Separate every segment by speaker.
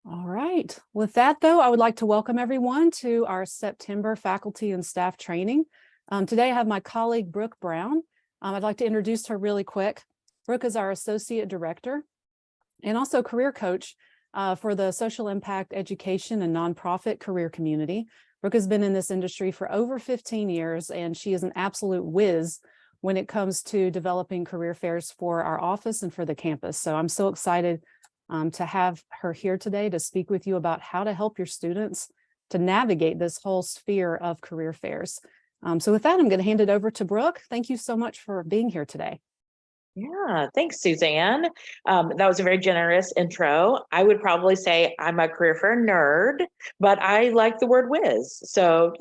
Speaker 1: All right. With that, though, I would like to welcome everyone to our September faculty and staff training. Today, I have my colleague, Brooke Brown. I'd like to introduce her really quick. Brooke is our Associate Director and also career coach for the social impact education and nonprofit career community. Brooke has been in this industry for over 15 years, and she is an absolute whiz when it comes to developing career fairs for our office and for the campus. So I'm so excited to have her here today to speak with you about how to help your students to navigate this whole sphere of career fairs. So with that, I'm going to hand it over to Brooke. Thank you so much for being here today.
Speaker 2: Yeah, thanks, Suzanne. That was a very generous intro. I would probably say I'm a career fair nerd, but I like the word whiz. So,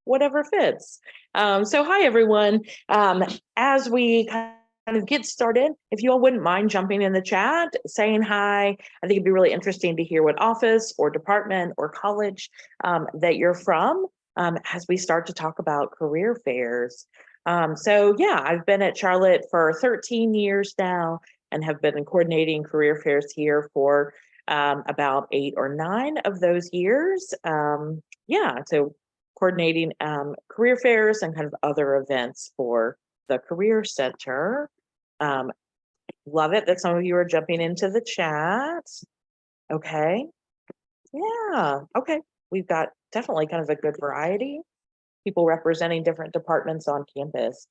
Speaker 2: whatever fits. So hi, everyone. As we kind of get started, if you all wouldn't mind jumping in the chat, saying hi, I think it'd be really interesting to hear what office or department or college that you're from as we start to talk about career fairs. So yeah, I've been at Charlotte for 13 years now and have been coordinating career fairs here for about 8 or 9 of those years. So coordinating career fairs and kind of other events for the Career Center. Love it that some of you are jumping into the chat. Okay. Yeah. Okay. We've got definitely kind of a good variety, people representing different departments on campus.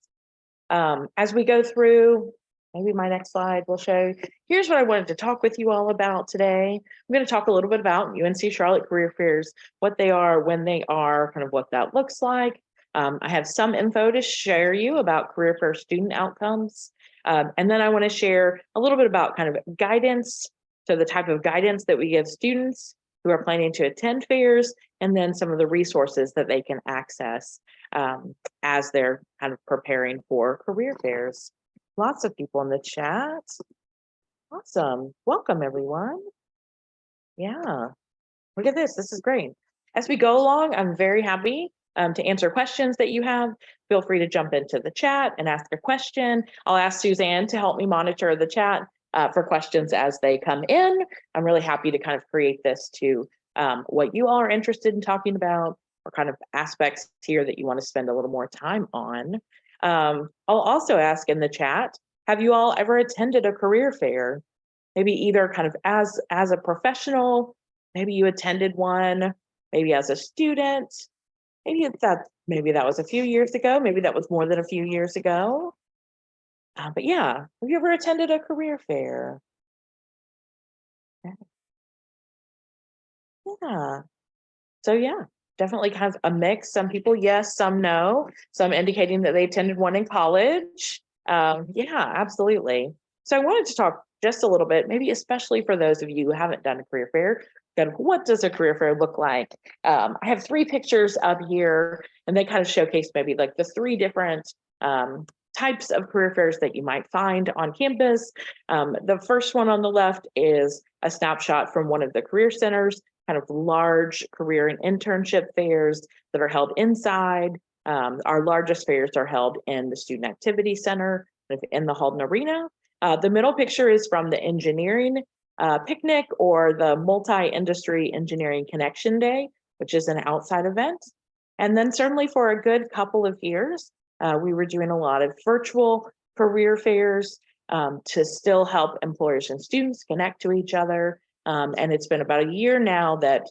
Speaker 2: As we go through, maybe my next slide will show, here's what I wanted to talk with you all about today. I'm going to talk a little bit about UNC Charlotte career fairs, what they are, when they are, kind of what that looks like. I have some info to share you about career fair student outcomes. And then I want to share a little bit about kind of guidance, so the type of guidance that we give students who are planning to attend fairs, and then some of the resources that they can access as they're kind of preparing for career fairs. Lots of people in the chat. Awesome. Welcome, everyone. Yeah, look at this. This is great. As we go along, I'm very happy to answer questions that you have. Feel free to jump into the chat and ask a question. I'll ask Suzanne to help me monitor the chat for questions as they come in. I'm really happy to kind of create this to what you all are interested in talking about, or kind of aspects here that you want to spend a little more time on. I'll also ask in the chat, have you all ever attended a career fair? Maybe either kind of as a professional, maybe you attended one, maybe as a student, maybe that was a few years ago, maybe that was more than a few years ago. But yeah, have you ever attended a career fair? Yeah. So yeah, definitely kind of a mix. Some people yes, some no, some indicating that they attended one in college. Yeah, absolutely. So I wanted to talk just a little bit, maybe especially for those of you who haven't done a career fair, kind of what does a career fair look like? I have 3 pictures up here, and they kind of showcase maybe like the 3 different types of career fairs that you might find on campus. The first one on the left is a snapshot from one of the career centers, kind of large career and internship fairs that are held inside. Our largest fairs are held in the Student Activity Center in the Halden Arena. The middle picture is from the engineering picnic, or the Multi-Industry Engineering Connection Day, which is an outside event. And then certainly for a good couple of years, we were doing a lot of virtual career fairs to still help employers and students connect to each other. And it's been about a year now that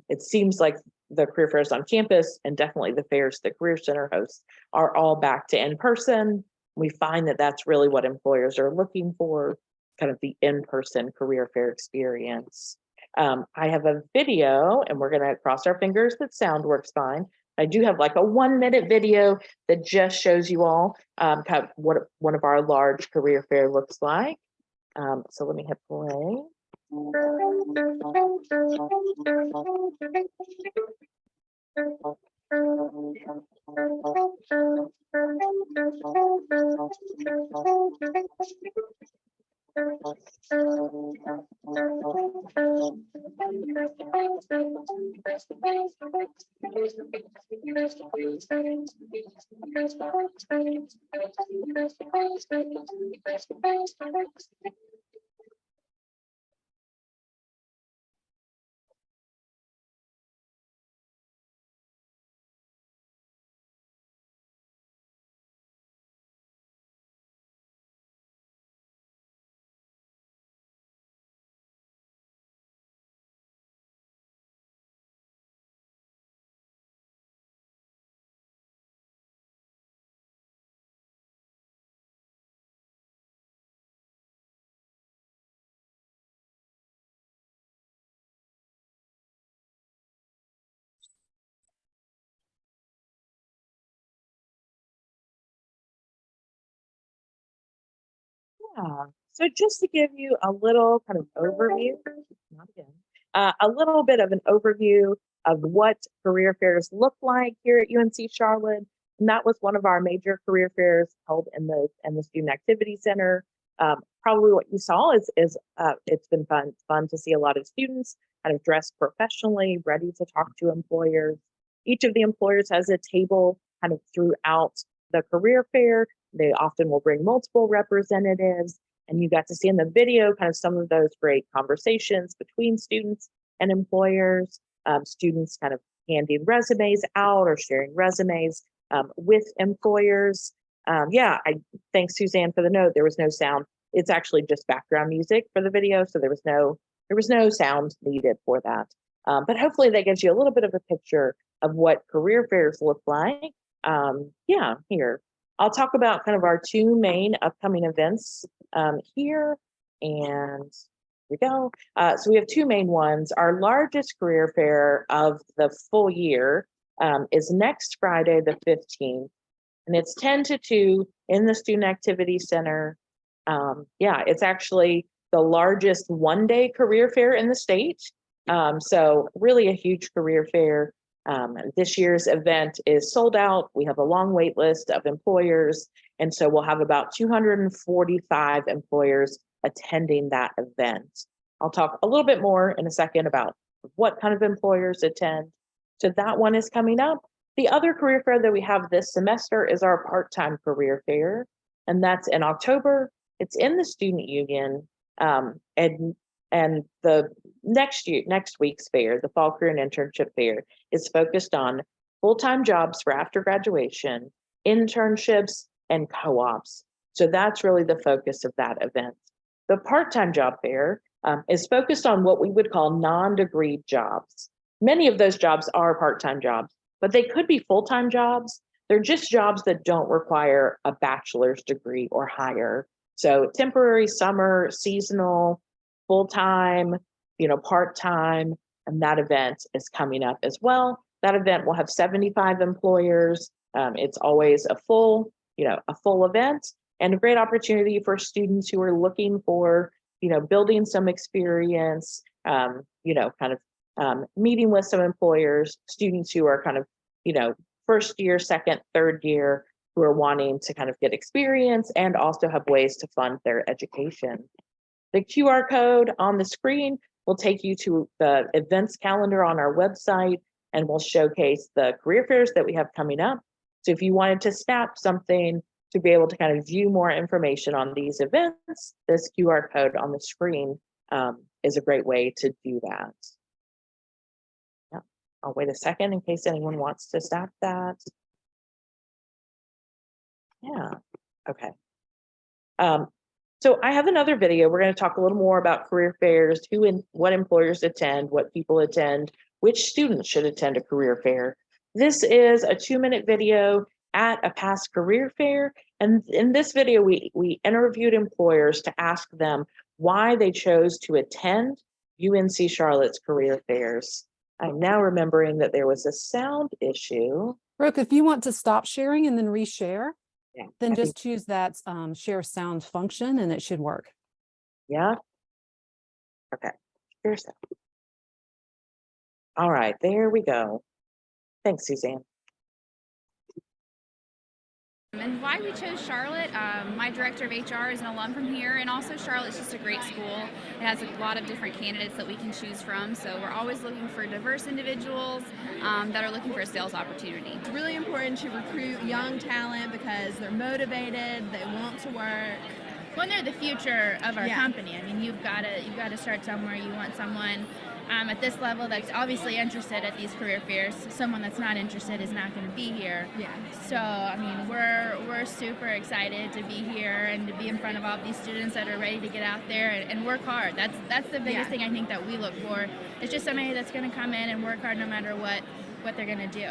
Speaker 2: it seems like the career fairs on campus, and definitely the fairs the Career Center hosts, are all back to in-person. We find that that's really what employers are looking for, kind of the in-person career fair experience. I have a video, and we're going to cross our fingers that sound works fine. I do have like a 1-minute video that just shows you all kind of what one of our large career fair looks like. So let me hit play. So just to give you a little kind of overview, not again, a little bit of an overview of what career fairs look like here at UNC Charlotte. And that was one of our major career fairs held in the Student Activity Center. Probably what you saw is it's been fun to see a lot of students kind of dressed professionally, ready to talk to employers. Each of the employers has a table kind of throughout the career fair. They often will bring multiple representatives, and you got to see in the video kind of some of those great conversations between students and employers, students kind of handing resumes out or sharing resumes with employers. Thanks Suzanne for the note. There was no sound. It's actually just background music for the video, so there was no sound needed for that. But hopefully that gives you a little bit of a picture of what career fairs look like. Here. I'll talk about kind of our two main upcoming events here, and here we go. So we have two main ones. Our largest career fair of the full year is next Friday, the 15th, and it's 10 to 2 in the Student Activity Center. It's actually the largest one-day career fair in the state. So really a huge career fair. This year's event is sold out. We have a long wait list of employers, and so we'll have about 245 employers attending that event. I'll talk a little bit more in a second about what kind of employers attend. So that one is coming up. The other career fair that we have this semester is our part-time career fair, and that's in October. It's in the Student Union, and the next week's fair, the Fall Career and Internship Fair, is focused on full-time jobs for after graduation, internships, and co-ops. So that's really the focus of that event. The part-time job fair is focused on what we would call non-degreed jobs. Many of those jobs are part-time jobs, but they could be full-time jobs. They're just jobs that don't require a bachelor's degree or higher. So temporary, summer, seasonal, full-time, part-time, and that event is coming up as well. That event will have 75 employers. It's always a full event, and a great opportunity for students who are looking for, building some experience, meeting with some employers, students who are kind of, first year, second, third year, who are wanting to kind of get experience and also have ways to fund their education. The QR code on the screen will take you to the events calendar on our website, and will showcase the career fairs that we have coming up. So if you wanted to snap something to be able to kind of view more information on these events, this QR code on the screen is a great way to do that. Yeah, I'll wait a second in case anyone wants to snap that. Yeah, okay. So I have another video. We're going to talk a little more about career fairs, who and what employers attend, what people attend, which students should attend a career fair. This is a 2-minute video at a past career fair. And in this video, we interviewed employers to ask them why they chose to attend UNC Charlotte's career fairs. I'm now remembering that there was a sound issue.
Speaker 1: Brooke, if you want to stop sharing and then reshare, then
Speaker 2: I
Speaker 1: just
Speaker 2: think,
Speaker 1: choose that share sound function and it should work.
Speaker 2: yeah. Okay, here's that. All right, there we go. Thanks, Suzanne.
Speaker 3: And why we chose Charlotte, my director of HR is an alum from here, and also Charlotte's just a great school. It has a lot of different candidates that we can choose from, so we're always looking for diverse individuals that are looking for a sales opportunity.
Speaker 4: It's really important to recruit young talent because they're motivated, they want to work.
Speaker 3: When they're the future of our company, I mean, you've got to start somewhere. You want someone at this level that's obviously interested at these career fairs. Someone that's not interested is not going to be here.
Speaker 4: Yeah.
Speaker 3: So I mean, we're super excited to be here and to be in front of all these students that are ready to get out there and work hard. That's the biggest thing I think that we look for. It's just somebody that's going to come in and work hard no matter what they're going to do.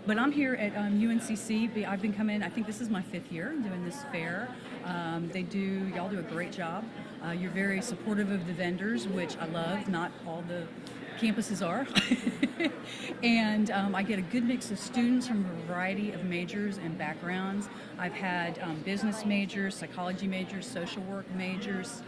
Speaker 5: But I'm here at UNCC. I've been coming, I think this is my 5th year doing this fair. Y'all do a great job. You're very supportive of the vendors, which I love. Not all the campuses are. And I get a good mix of students from a variety of majors and backgrounds. I've had business majors, psychology majors, social work majors,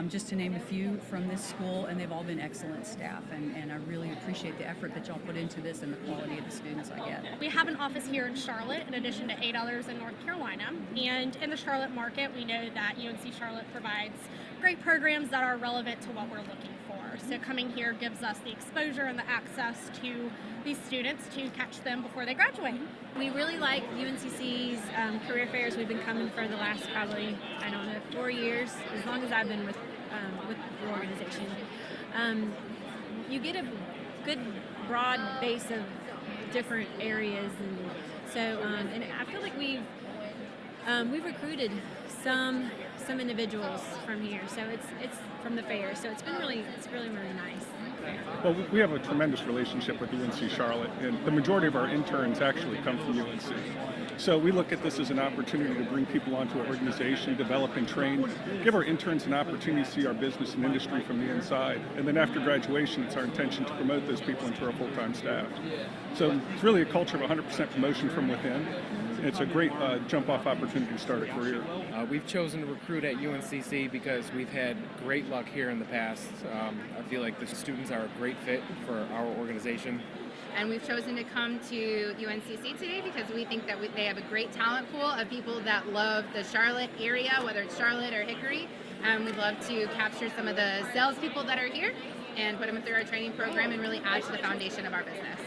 Speaker 5: just to name a few from this school, and they've all been excellent staff, and I really appreciate the effort that y'all put into this and the quality of the students I get.
Speaker 6: We have an office here in Charlotte in addition to 8 others in North Carolina, and in the Charlotte market we know that UNC Charlotte provides great programs that are relevant to what we're looking for. So coming here gives us the exposure and the access to these students to catch them before they graduate.
Speaker 7: We really like UNCC's career fairs. We've been coming for the last probably, 4 years, as long as I've been with the organization. You get a good broad base of different areas, and so and I feel like we've recruited some individuals from here. So it's from the fair. So it's really nice.
Speaker 8: Well, we have a tremendous relationship with UNC Charlotte, and the majority of our interns actually come from UNC. So we look at this as an opportunity to bring people onto our organization, develop and train, give our interns an opportunity to see our business and industry from the inside. And then after graduation, it's our intention to promote those people into our full-time staff. So it's really a culture of 100% promotion from within. It's a great jump-off opportunity to start a career.
Speaker 9: We've chosen to recruit at UNCC because we've had great luck here in the past. I feel like the students are a great fit for our organization.
Speaker 10: And we've chosen to come to UNCC today because we think that they have a great talent pool of people that love the Charlotte area, whether it's Charlotte or Hickory. We'd love to capture some of the salespeople that are here and put them through our training program and really add to the foundation of our business.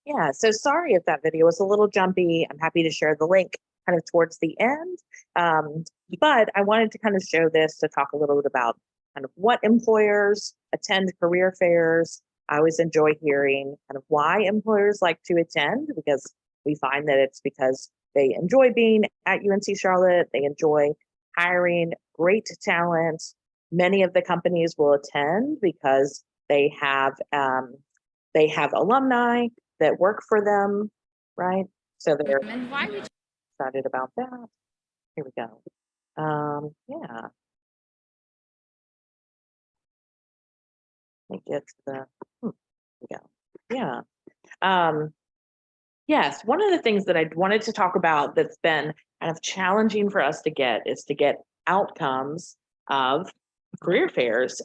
Speaker 2: Yeah, so sorry if that video was a little jumpy. I'm happy to share the link kind of towards the end. But I wanted to kind of show this to talk a little bit about kind of what employers attend career fairs. I always enjoy hearing kind of why employers like to attend, because we find that it's because they enjoy being at UNC Charlotte. They enjoy hiring great talent. Many of the companies will attend because they have alumni that work for them, right? So they're excited about that. Here we go. Yeah. Let me get to the, here we go. Yeah. Yes, one of the things that I wanted to talk about that's been kind of challenging for us to get is to get outcomes of career fairs.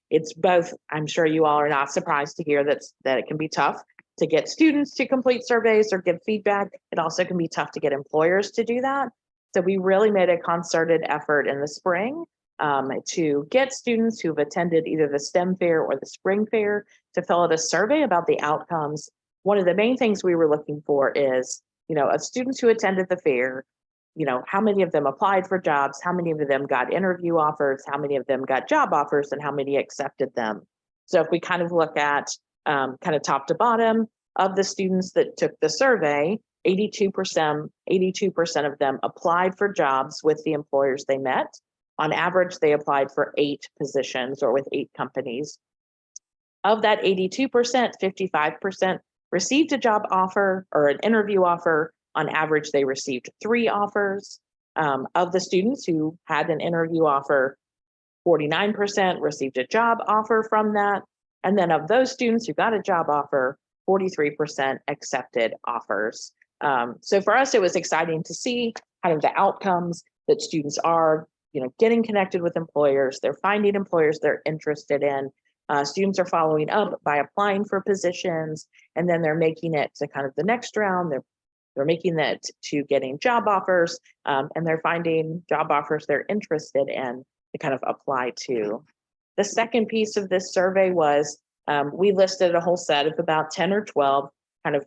Speaker 2: It's both, I'm sure you all are not surprised to hear that it can be tough to get students to complete surveys or give feedback. It also can be tough to get employers to do that. So we really made a concerted effort in the spring to get students who've attended either the STEM fair or the spring fair to fill out a survey about the outcomes. One of the main things we were looking for is, of students who attended the fair, how many of them applied for jobs, how many of them got interview offers, how many of them got job offers, and how many accepted them. So if we kind of look at kind of top to bottom of the students that took the survey, 82% of them applied for jobs with the employers they met. On average, they applied for 8 positions or with 8 companies. Of that 82%, 55% received a job offer or an interview offer. On average, they received 3 offers. Of the students who had an interview offer, 49% received a job offer from that. And then of those students who got a job offer, 43% accepted offers. So for us, it was exciting to see kind of the outcomes that students are, getting connected with employers. They're finding employers they're interested in. Students are following up by applying for positions, and then they're making it to kind of the next round. They're making it to getting job offers, and they're finding job offers they're interested in to kind of apply to. The second piece of this survey was we listed a whole set of about 10 or 12 kind of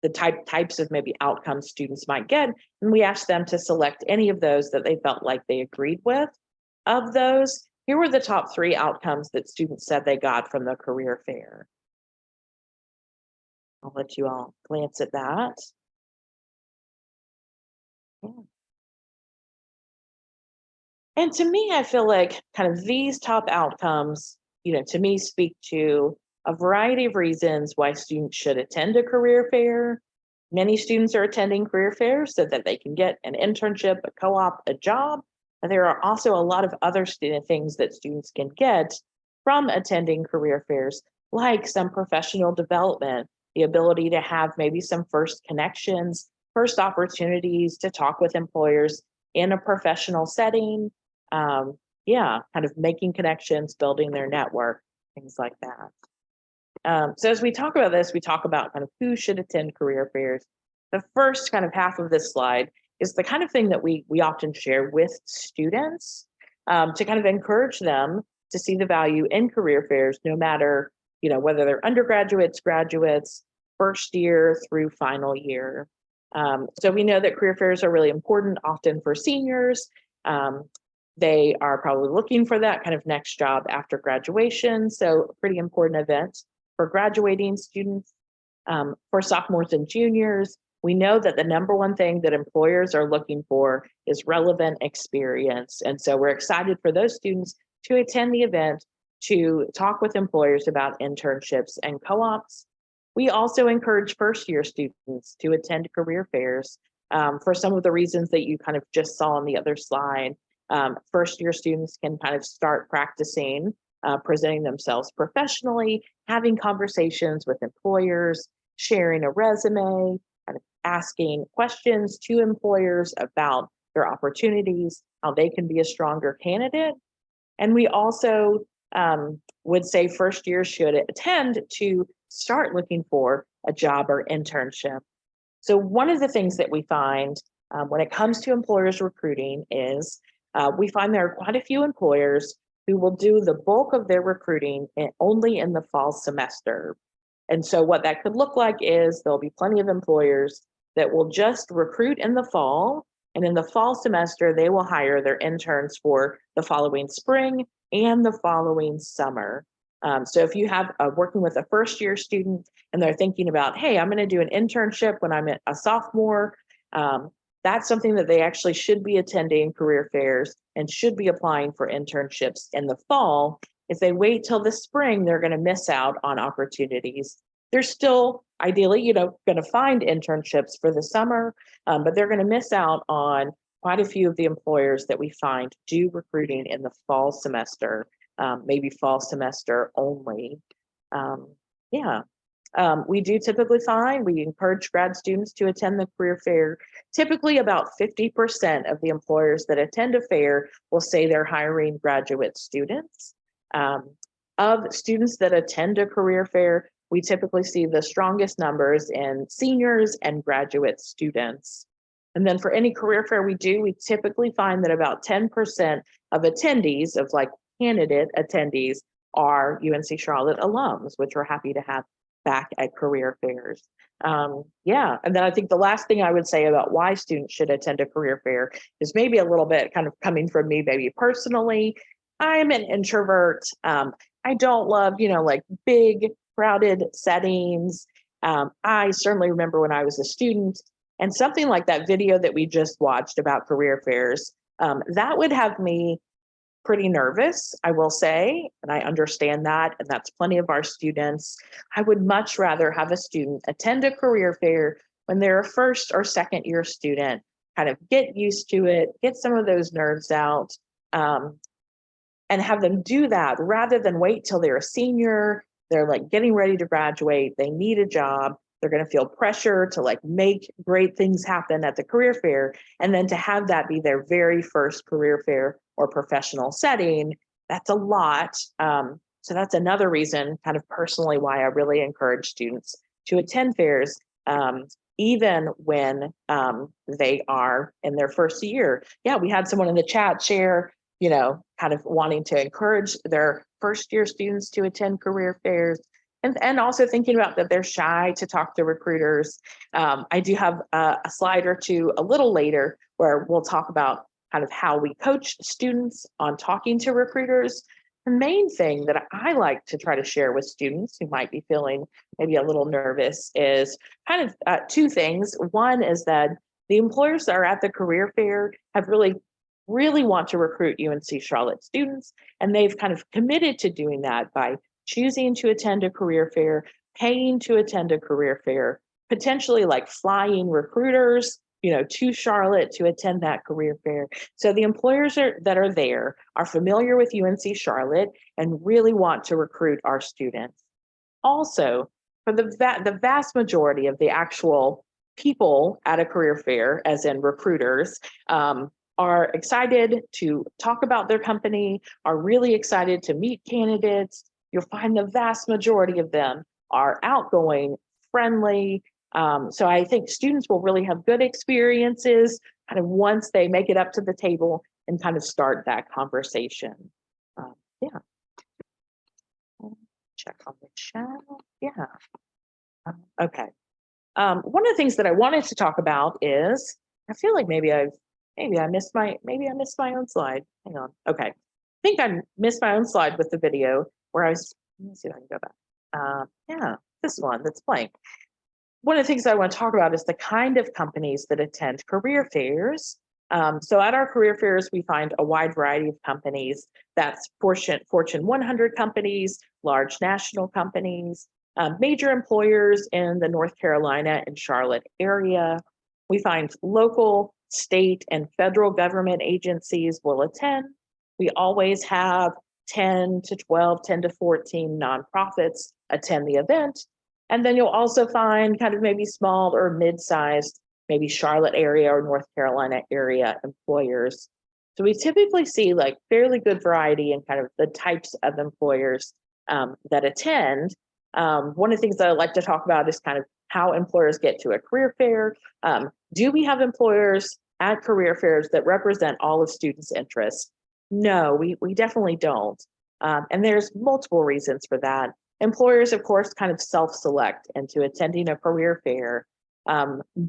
Speaker 2: the types of maybe outcomes students might get. And we asked them to select any of those that they felt like they agreed with. Of those, here were the top 3 outcomes that students said they got from the career fair. I'll let you all glance at that. Yeah. And to me, I feel like kind of these top outcomes, to me speak to a variety of reasons why students should attend a career fair. Many students are attending career fairs so that they can get an internship, a co-op, a job. And there are also a lot of other things that students can get from attending career fairs, like some professional development, the ability to have maybe some first connections, first opportunities to talk with employers in a professional setting. Yeah, kind of making connections, building their network, things like that. So as we talk about this, we talk about kind of who should attend career fairs. The first kind of half of this slide is the kind of thing that we often share with students to kind of encourage them to see the value in career fairs, no matter, whether they're undergraduates, graduates, first year through final year. So we know that career fairs are really important, often for seniors. They are probably looking for that kind of next job after graduation. So a pretty important event for graduating students. For sophomores and juniors, we know that the number one thing that employers are looking for is relevant experience. And so we're excited for those students to attend the event, to talk with employers about internships and co-ops. We also encourage first year students to attend career fairs for some of the reasons that you kind of just saw on the other slide. First year students can kind of start practicing presenting themselves professionally, having conversations with employers, sharing a resume, kind of asking questions to employers about their opportunities, how they can be a stronger candidate. And we also would say first years should attend to start looking for a job or internship. So one of the things that we find when it comes to employers recruiting is we find there are quite a few employers who will do the bulk of their recruiting only in the fall semester. And so what that could look like is there'll be plenty of employers that will just recruit in the fall, and in the fall semester, they will hire their interns for the following spring and the following summer. So if you have working with a first year student and they're thinking about, hey, I'm going to do an internship when I'm a sophomore, that's something that they actually should be attending career fairs and should be applying for internships in the fall. If they wait till the spring, they're going to miss out on opportunities. They're still ideally, going to find internships for the summer, but they're going to miss out on quite a few of the employers that we find do recruiting in the fall semester, maybe fall semester only. We do typically find, we encourage grad students to attend the career fair. Typically about 50% of the employers that attend a fair will say they're hiring graduate students. Of students that attend a career fair, we typically see the strongest numbers in seniors and graduate students. And then for any career fair we do, we typically find that about 10% of attendees, of like candidate attendees, are UNC Charlotte alums, which we're happy to have back at career fairs. And then I think the last thing I would say about why students should attend a career fair is maybe a little bit kind of coming from me, maybe personally. I'm an introvert. I don't love, like big crowded settings. I certainly remember when I was a student, and something like that video that we just watched about career fairs, that would have me pretty nervous, I will say, and I understand that, and that's plenty of our students. I would much rather have a student attend a career fair when they're a first or second year student, kind of get used to it, get some of those nerves out, and have them do that rather than wait till they're a senior, they're like getting ready to graduate, they need a job, they're going to feel pressure to like make great things happen at the career fair, and then to have that be their very first career fair or professional setting, that's a lot. So that's another reason, kind of personally, why I really encourage students to attend fairs, even when they are in their first year. Yeah, we had someone in the chat share, kind of wanting to encourage their first year students to attend career fairs, and also thinking about that they're shy to talk to recruiters. I do have a slide or two a little later where we'll talk about kind of how we coach students on talking to recruiters. The main thing that I like to try to share with students who might be feeling maybe a little nervous is kind of two things. One is that the employers that are at the career fair have really want to recruit UNC Charlotte students, and they've kind of committed to doing that by choosing to attend a career fair, paying to attend a career fair, potentially like flying recruiters, to Charlotte to attend that career fair. So the employers that are there are familiar with UNC Charlotte and really want to recruit our students. Also, for the vast majority of the actual people at a career fair, as in recruiters, are excited to talk about their company, are really excited to meet candidates. You'll find the vast majority of them are outgoing, friendly. So I think students will really have good experiences kind of once they make it up to the table and kind of start that conversation. Yeah. Check on the chat. Yeah. Okay. One of the things that I wanted to talk about is, I feel like maybe I missed my own slide. Hang on. Okay. I think I missed my own slide with the video where I was, let me see if I can go back. Yeah, this one that's blank. One of the things I want to talk about is the kind of companies that attend career fairs. So at our career fairs, we find a wide variety of companies. That's Fortune 100 companies, large national companies, major employers in the North Carolina and Charlotte area. We find local, state, and federal government agencies will attend. We always have 10 to 14 nonprofits attend the event. And then you'll also find kind of maybe small or mid-sized, maybe Charlotte area or North Carolina area employers. So we typically see like fairly good variety in kind of the types of employers that attend. One of the things that I like to talk about is kind of how employers get to a career fair. Do we have employers at career fairs that represent all of students' interests? No, we definitely don't. And there's multiple reasons for that. Employers, of course, kind of self-select into attending a career fair.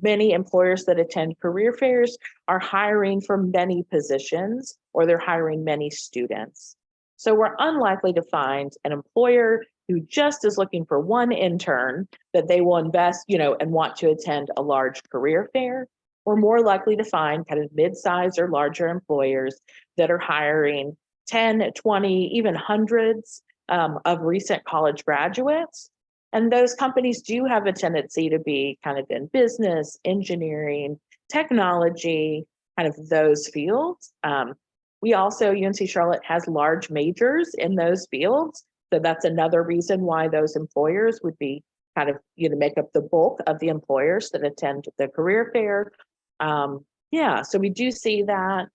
Speaker 2: Many employers that attend career fairs are hiring for many positions, or they're hiring many students. So we're unlikely to find an employer who just is looking for one intern that they will invest, and want to attend a large career fair. We're more likely to find kind of mid-size or larger employers that are hiring 10, 20, even hundreds of recent college graduates. And those companies do have a tendency to be kind of in business, engineering, technology, kind of those fields. We also, UNC Charlotte has large majors in those fields. So that's another reason why those employers would be kind of, make up the bulk of the employers that attend the career fair. Yeah, so we do see that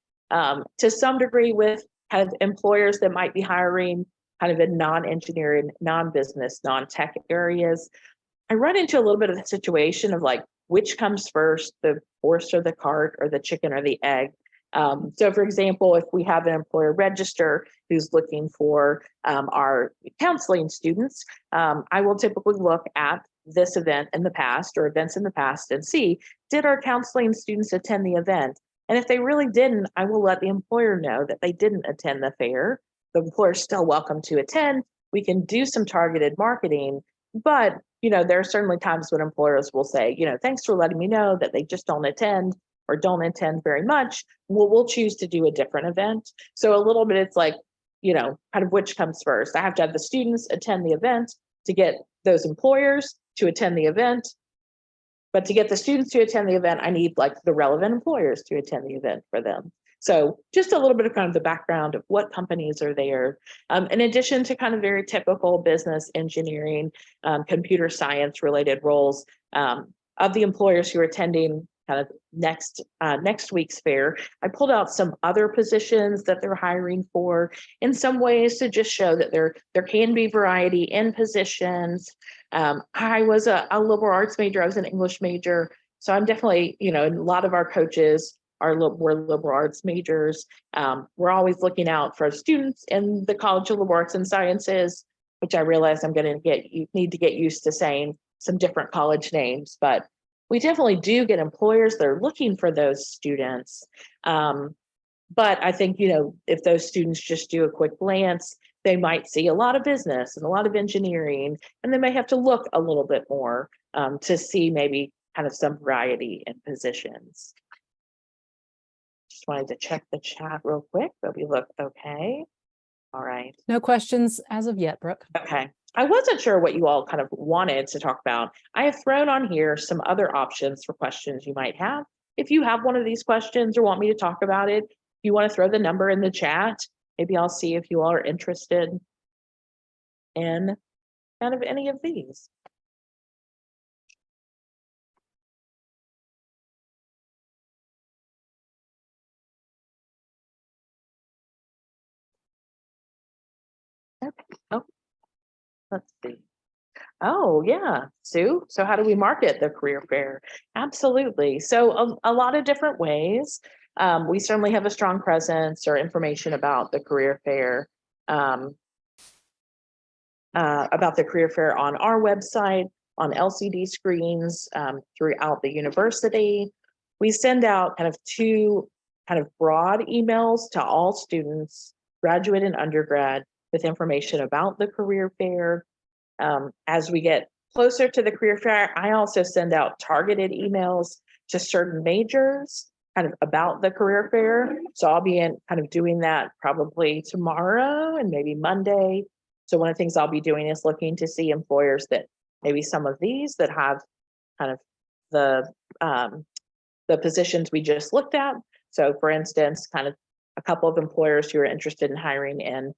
Speaker 2: to some degree with kind of employers that might be hiring kind of in non-engineering, non-business, non-tech areas. I run into a little bit of the situation of like, which comes first, the horse or the cart, or the chicken or the egg? So for example, if we have an employer register who's looking for our counseling students, I will typically look at this event in the past or events in the past and see, did our counseling students attend the event? And if they really didn't, I will let the employer know that they didn't attend the fair. The employer is still welcome to attend. We can do some targeted marketing, but there are certainly times when employers will say, thanks for letting me know that they just don't attend or don't attend very much. We'll choose to do a different event. So a little bit, it's like, kind of which comes first. I have to have the students attend the event to get those employers to attend the event. But to get the students to attend the event, I need like the relevant employers to attend the event for them. So just a little bit of kind of the background of what companies are there. In addition to kind of very typical business, engineering, computer science related roles, of the employers who are attending kind of next week's fair, I pulled out some other positions that they're hiring for in some ways to just show that there can be variety in positions. I was a liberal arts major. I was an English major. So I'm definitely, a lot of our coaches we're liberal arts majors. We're always looking out for students in the College of Liberal Arts and Sciences, which I realize I'm going to need to get used to saying some different college names, but we definitely do get employers that are looking for those students. But I think, if those students just do a quick glance, they might see a lot of business and a lot of engineering, and they may have to look a little bit more to see maybe kind of some variety in positions. Just wanted to check the chat real quick, but we look okay. All right.
Speaker 1: No questions as of yet, Brooke.
Speaker 2: Okay. I wasn't sure what you all kind of wanted to talk about. I have thrown on here some other options for questions you might have. if you have one of these questions or want me to talk about it, if you want to throw the number in the chat, maybe I'll see if you all are interested in kind of any of these. Okay. Oh, let's see. Oh, yeah, Sue. So how do we market the career fair? Absolutely. So a lot of different ways. We certainly have a strong presence or information about the career fair, on our website, on LCD screens, throughout the university. We send out kind of two kind of broad emails to all students, graduate and undergrad, with information about the career fair. As we get closer to the career fair, I also send out targeted emails to certain majors kind of about the career fair. So I'll be kind of doing that probably tomorrow and maybe Monday. So one of the things I'll be doing is looking to see employers that maybe some of these that have kind of the positions we just looked at. So for instance, kind of a couple of employers who are interested in hiring in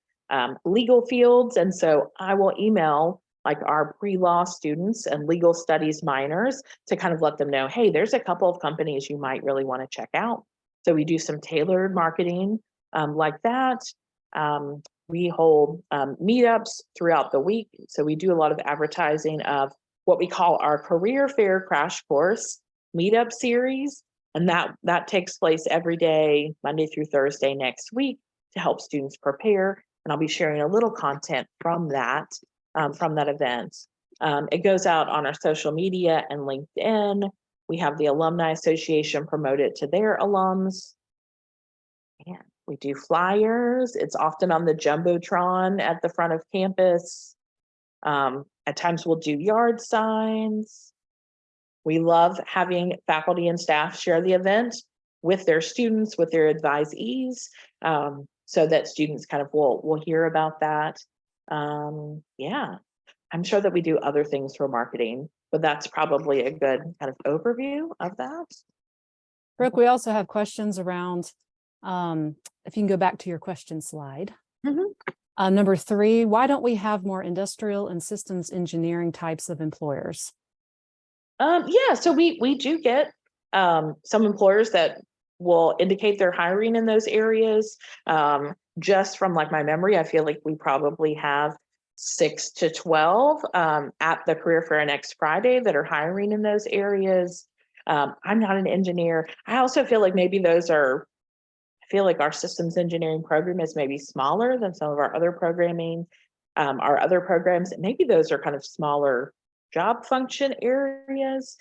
Speaker 2: legal fields. And so I will email like our pre-law students and legal studies minors to kind of let them know, hey, there's a couple of companies you might really want to check out. So we do some tailored marketing like that. We hold meetups throughout the week. So we do a lot of advertising of what we call our career fair crash course meetup series. And that takes place every day, Monday through Thursday next week, to help students prepare. And I'll be sharing a little content from that event. It goes out on our social media and LinkedIn. We have the Alumni Association promote it to their alums. And we do flyers. It's often on the Jumbotron at the front of campus. At times we'll do yard signs. We love having faculty and staff share the event with their students, with their advisees, so that students kind of will hear about that. Yeah, I'm sure that we do other things for marketing, but that's probably a good kind of overview of that.
Speaker 1: Brooke, we also have questions around, if you can go back to your question slide. Number 3, why don't we have more industrial and systems engineering types of employers?
Speaker 2: Yeah, so we do get some employers that will indicate they're hiring in those areas. Just from like my memory, I feel like we probably have 6 to 12 at the career fair next Friday that are hiring in those areas. I'm not an engineer. I also feel like maybe I feel like our systems engineering program is maybe smaller than some of our other programming, our other programs. Maybe those are kind of smaller job function areas.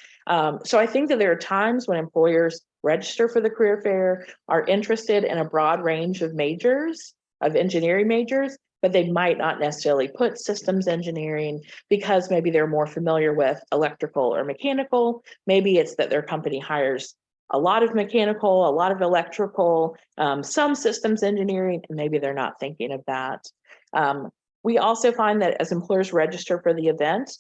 Speaker 2: So I think that there are times when employers register for the career fair, are interested in a broad range of majors, of engineering majors, but they might not necessarily put systems engineering because maybe they're more familiar with electrical or mechanical. Maybe it's that their company hires a lot of mechanical, a lot of electrical, some systems engineering, and maybe they're not thinking of that. We also find that as employers register for the event,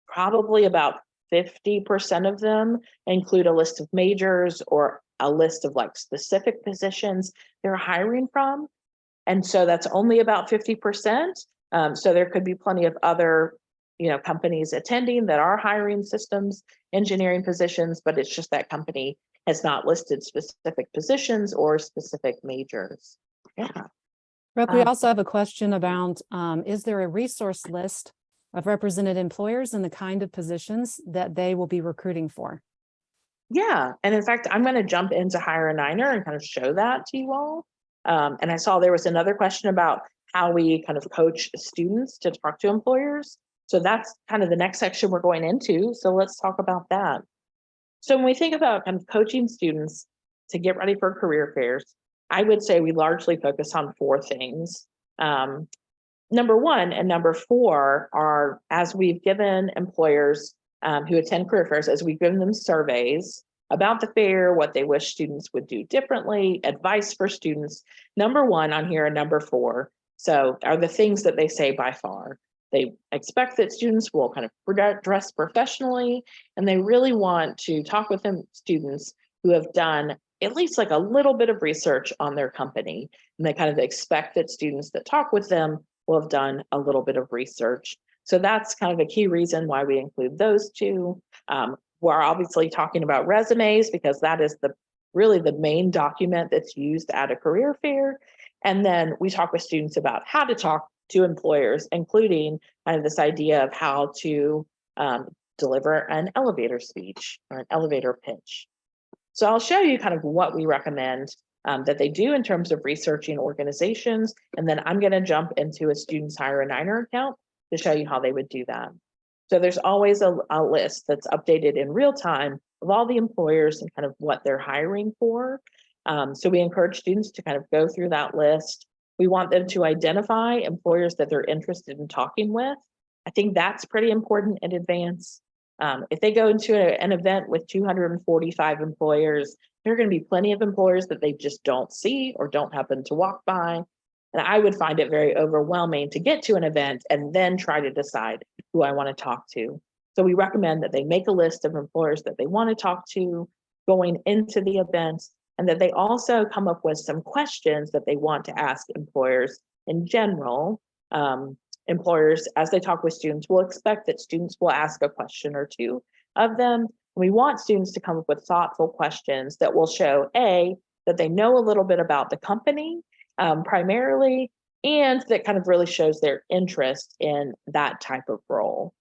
Speaker 2: probably about 50% of them include a list of majors or a list of like specific positions they're hiring from. And so that's only about 50%. So there could be plenty of other, companies attending that are hiring systems engineering positions, but it's just that company has not listed specific positions or specific majors. Yeah.
Speaker 1: Brooke, we also have a question about, is there a resource list of represented employers and the kind of positions that they will be recruiting for?
Speaker 2: Yeah, and in fact, I'm going to jump into Hire a Niner and kind of show that to you all. And I saw there was another question about how we kind of coach students to talk to employers. So that's kind of the next section we're going into. So let's talk about that. So when we think about kind of coaching students to get ready for career fairs, I would say we largely focus on 4 things. Number 1 and number 4 are, as we've given employers who attend career fairs, as we've given them surveys about the fair, what they wish students would do differently, advice for students. Number 1 on here and number 4, so are the things that they say by far. They expect that students will kind of dress professionally, and they really want to talk with students who have done at least like a little bit of research on their company. And they kind of expect that students that talk with them will have done a little bit of research. So that's kind of a key reason why we include those two. We're obviously talking about resumes because that is really the main document that's used at a career fair. And then we talk with students about how to talk to employers, including kind of this idea of how to deliver an elevator speech or an elevator pitch. So I'll show you kind of what we recommend that they do in terms of researching organizations. And then I'm going to jump into a student's Hire a Niner account to show you how they would do that. So there's always a list that's updated in real time of all the employers and kind of what they're hiring for. So we encourage students to kind of go through that list. We want them to identify employers that they're interested in talking with. I think that's pretty important in advance. If they go into an event with 245 employers, there are going to be plenty of employers that they just don't see or don't happen to walk by. And I would find it very overwhelming to get to an event and then try to decide who I want to talk to. So we recommend that they make a list of employers that they want to talk to going into the event, and that they also come up with some questions that they want to ask employers in general. Employers, as they talk with students, will expect that students will ask a question or two of them. We want students to come up with thoughtful questions that will show, A, that they know a little bit about the company primarily, and that kind of really shows their interest in that type of role.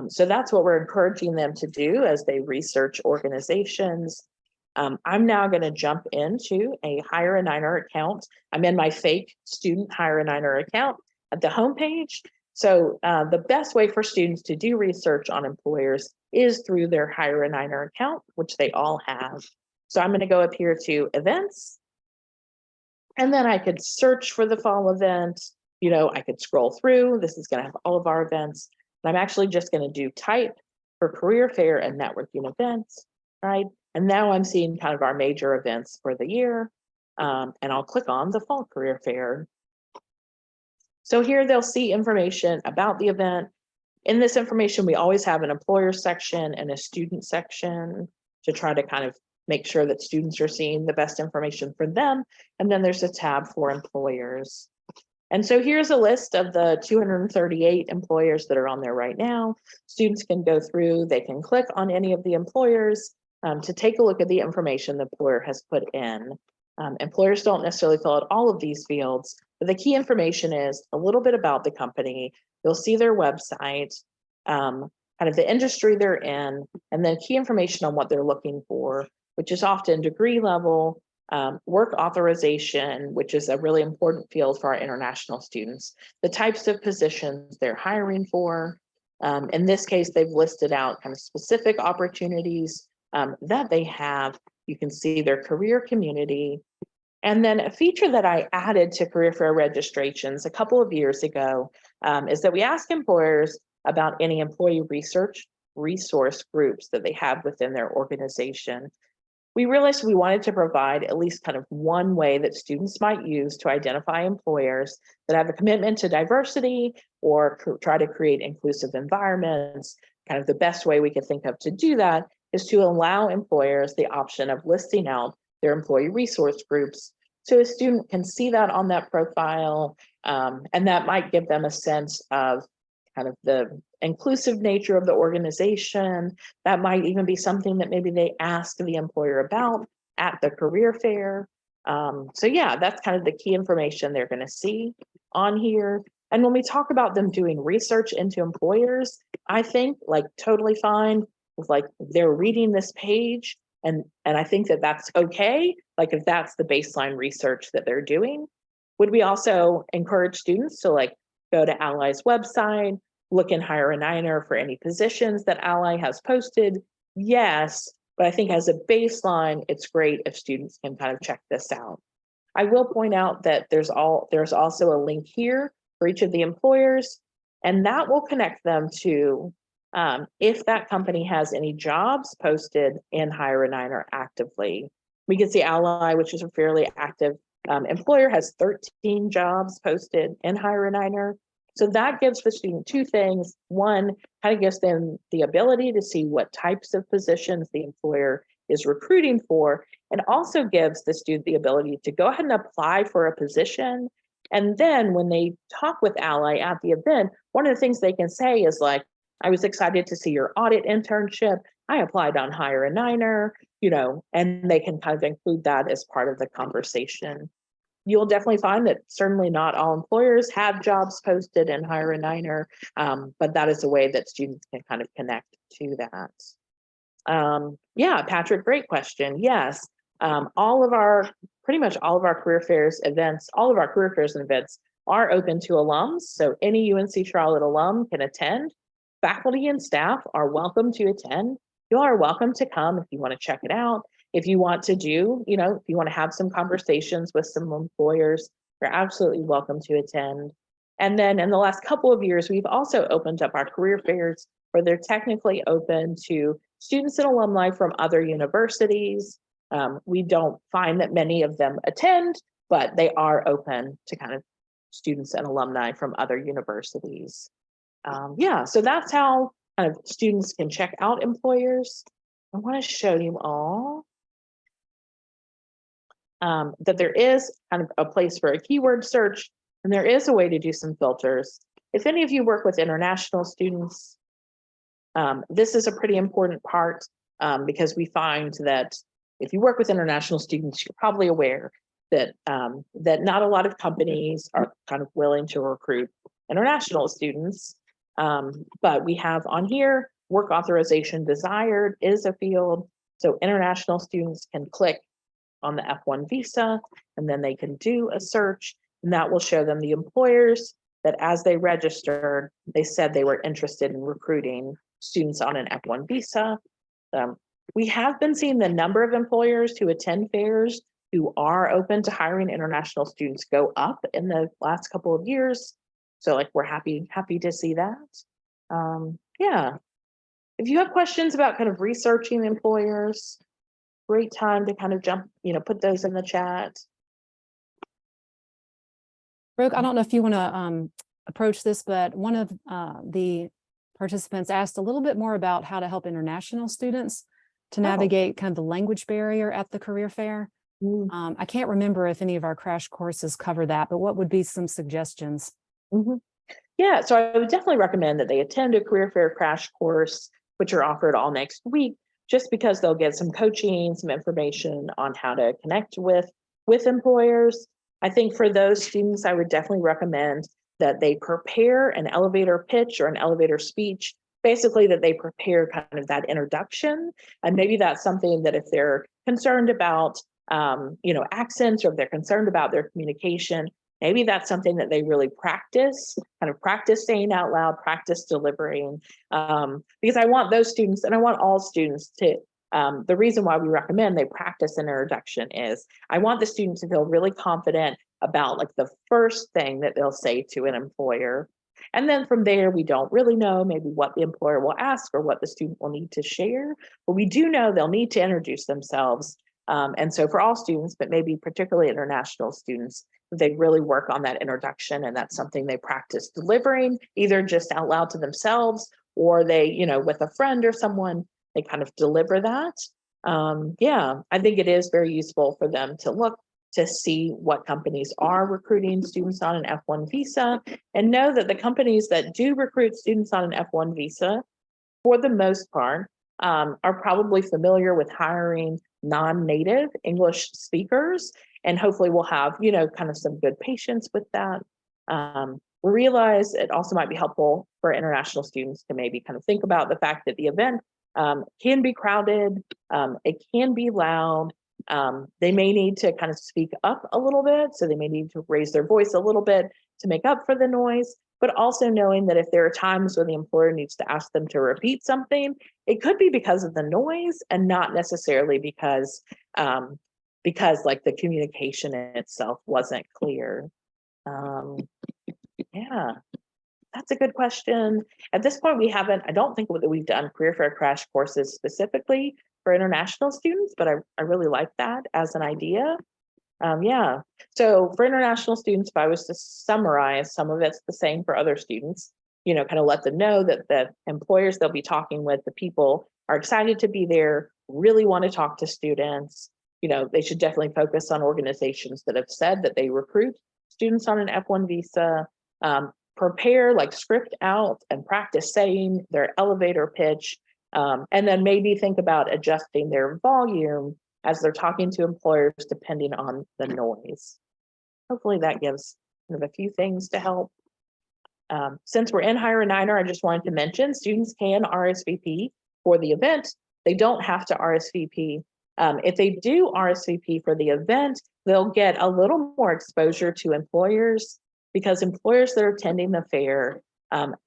Speaker 2: So that's what we're encouraging them to do as they research organizations. I'm now going to jump into a Hire a Niner account. I'm in my fake student Hire a Niner account at the homepage. So the best way for students to do research on employers is through their Hire a Niner account, which they all have. So I'm going to go up here to events. And then I could search for the fall event. You know, I could scroll through. This is going to have all of our events. And I'm actually just going to do type for career fair and networking events, right? And now I'm seeing kind of our major events for the year. And I'll click on the fall career fair. So here they'll see information about the event. In this information, we always have an employer section and a student section to try to kind of make sure that students are seeing the best information for them. And then there's a tab for employers. And so here's a list of the 238 employers that are on there right now. Students can go through, they can click on any of the employers to take a look at the information the employer has put in. Employers don't necessarily fill out all of these fields, but the key information is a little bit about the company. You'll see their website, kind of the industry they're in, and then key information on what they're looking for, which is often degree level, work authorization, which is a really important field for our international students, the types of positions they're hiring for. In this case, they've listed out kind of specific opportunities that they have. You can see their career community. And then a feature that I added to career fair registrations a couple of years ago is that we ask employers about any employee research resource groups that they have within their organization. We realized we wanted to provide at least kind of one way that students might use to identify employers that have a commitment to diversity or try to create inclusive environments. Kind of the best way we could think of to do that is to allow employers the option of listing out their employee resource groups. So a student can see that on that profile, and that might give them a sense of kind of the inclusive nature of the organization. That might even be something that maybe they ask the employer about at the career fair. So yeah, that's kind of the key information they're going to see on here. And when we talk about them doing research into employers, I think like totally fine with like they're reading this page, and I think that that's okay. Like if that's the baseline research that they're doing. Would we also encourage students to like go to Ally's website, look in Hire a Niner for any positions that Ally has posted? Yes, but I think as a baseline, it's great if students can kind of check this out. I will point out that there's also a link here for each of the employers, and that will connect them to if that company has any jobs posted in Hire a Niner actively. We can see Ally, which is a fairly active employer, has 13 jobs posted in Hire a Niner. So that gives the student two things. One, kind of gives them the ability to see what types of positions the employer is recruiting for, and also gives the student the ability to go ahead and apply for a position. And then when they talk with Ally at the event, one of the things they can say is like, I was excited to see your audit internship. I applied on Hire a Niner, and they can kind of include that as part of the conversation. You'll definitely find that certainly not all employers have jobs posted in Hire a Niner, but that is a way that students can kind of connect to that. Yeah, Patrick, great question. Yes, pretty much all of our career fairs events, all of our career fairs and events are open to alums. So any UNC Charlotte alum can attend. Faculty and staff are welcome to attend. You all are welcome to come if you want to check it out. If you want to do, if you want to have some conversations with some employers, you're absolutely welcome to attend. And then in the last couple of years, we've also opened up our career fairs where they're technically open to students and alumni from other universities. We don't find that many of them attend, but they are open to kind of students and alumni from other universities. Yeah, so that's how kind of students can check out employers. I want to show you all that there is kind of a place for a keyword search, and there is a way to do some filters. If any of you work with international students, this is a pretty important part because we find that if you work with international students, you're probably aware that that not a lot of companies are kind of willing to recruit international students. But we have on here, work authorization desired is a field. So international students can click on the F1 visa, and then they can do a search, and that will show them the employers that as they registered, they said they were interested in recruiting students on an F1 visa. We have been seeing the number of employers who attend fairs who are open to hiring international students go up in the last couple of years. So like we're happy to see that. Yeah. If you have questions about kind of researching employers, great time to kind of jump, put those in the chat.
Speaker 1: Brooke, I don't know if you want to approach this, but one of the participants asked a little bit more about how to help international students to navigate kind of the language barrier at the career fair. I can't remember if any of our crash courses cover that, but what would be some suggestions?
Speaker 2: Yeah, so I would definitely recommend that they attend a career fair crash course, which are offered all next week, just because they'll get some coaching, some information on how to connect with employers. I think for those students, I would definitely recommend that they prepare an elevator pitch or an elevator speech, basically that they prepare kind of that introduction. And maybe that's something that if they're concerned about, accents, or if they're concerned about their communication, maybe that's something that they really practice saying out loud, practice delivering, because I want those students, and I want all students to, the reason why we recommend they practice an introduction is I want the student to feel really confident about like the first thing that they'll say to an employer. And then from there, we don't really know maybe what the employer will ask or what the student will need to share, but we do know they'll need to introduce themselves. And so for all students, but maybe particularly international students, they really work on that introduction, and that's something they practice delivering, either just out loud to themselves or they, with a friend or someone, they kind of deliver that. Yeah, I think it is very useful for them to look to see what companies are recruiting students on an F1 visa, and know that the companies that do recruit students on an F1 visa, for the most part, are probably familiar with hiring non-native English speakers, and hopefully we'll have, kind of some good patience with that. Realize it also might be helpful for international students to maybe kind of think about the fact that the event can be crowded, it can be loud. They may need to kind of speak up a little bit, so they may need to raise their voice a little bit to make up for the noise, but also knowing that if there are times when the employer needs to ask them to repeat something, it could be because of the noise and not necessarily because like the communication itself wasn't clear. Yeah, that's a good question. At this point, I don't think that we've done career fair crash courses specifically for international students, but I really like that as an idea. Yeah. So for international students, if I was to summarize, some of it's the same for other students, kind of let them know that the employers they'll be talking with, the people are excited to be there, really want to talk to students. They should definitely focus on organizations that have said that they recruit students on an F1 visa. Prepare, like script out and practice saying their elevator pitch. And then maybe think about adjusting their volume as they're talking to employers depending on the noise. Hopefully that gives kind of a few things to help. Since we're in Hire a Niner, I just wanted to mention students can RSVP for the event. They don't have to RSVP. If they do RSVP for the event, they'll get a little more exposure to employers, because employers that are attending the fair